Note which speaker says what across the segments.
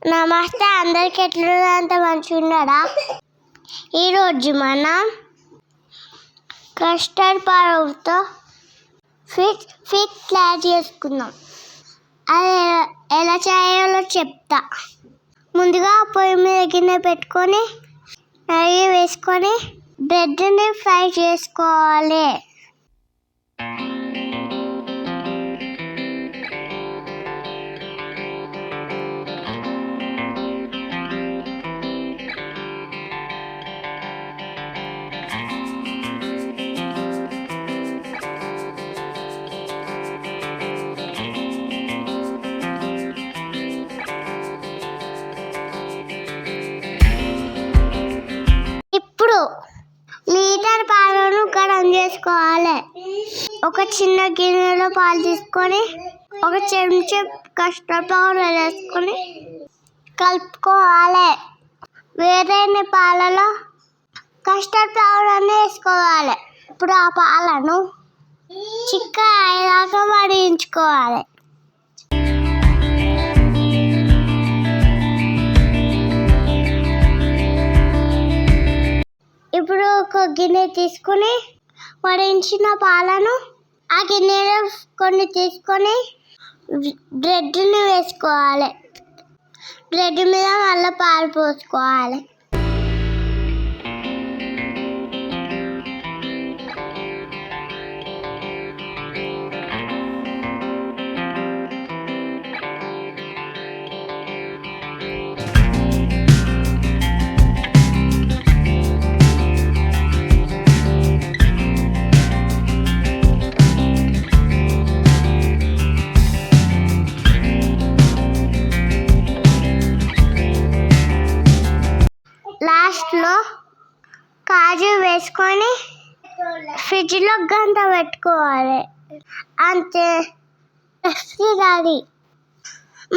Speaker 1: నమస్తే, అందరికి ఎట్లుందంత మంచిగా ఉన్నాడా? ఈరోజు మనం కస్టర్డ్ పౌడర్తో ఫిట్ తయారు చేసుకుందాం. అది ఎలా చేయాలో చెప్తా. ముందుగా పొయ్యి మీద గిన్నె పెట్టుకొని నెయ్యి వేసుకొని బ్రెడ్ని ఫ్రై చేసుకోవాలి. ఇప్పుడు లీటర్ పాలను గరం చేసుకోవాలి. ఒక చిన్న గిన్నెలో పాలు తీసుకొని ఒక చెంచా కస్టర్డ్ పౌడర్ వేసుకొని కలుపుకోవాలి. వేరైన పాలలో కస్టర్డ్ పౌడర్ని వేసుకోవాలి. ఇప్పుడు ఆ పాలను చిక్కగా అయ్యేదాకా మరిగించుకోవాలి. ఇప్పుడు ఒక గిన్నె తీసుకుని మరిగించిన పాలను ఆ గిన్నెలో కొన్ని తీసుకొని బ్రెడ్ని వేసుకోవాలి. బ్రెడ్ మీద మళ్ళీ పాలు పోసుకోవాలి. లాస్ట్లో కాజు వేసుకొని ఫ్రిడ్జ్లో గంట పెట్టుకోవాలి. అంతే, రెడీ.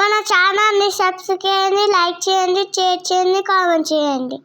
Speaker 1: మన ఛానల్ని సబ్స్క్రైబ్ చేయండి, లైక్ చేయండి, షేర్ చేయండి, కామెంట్ చేయండి.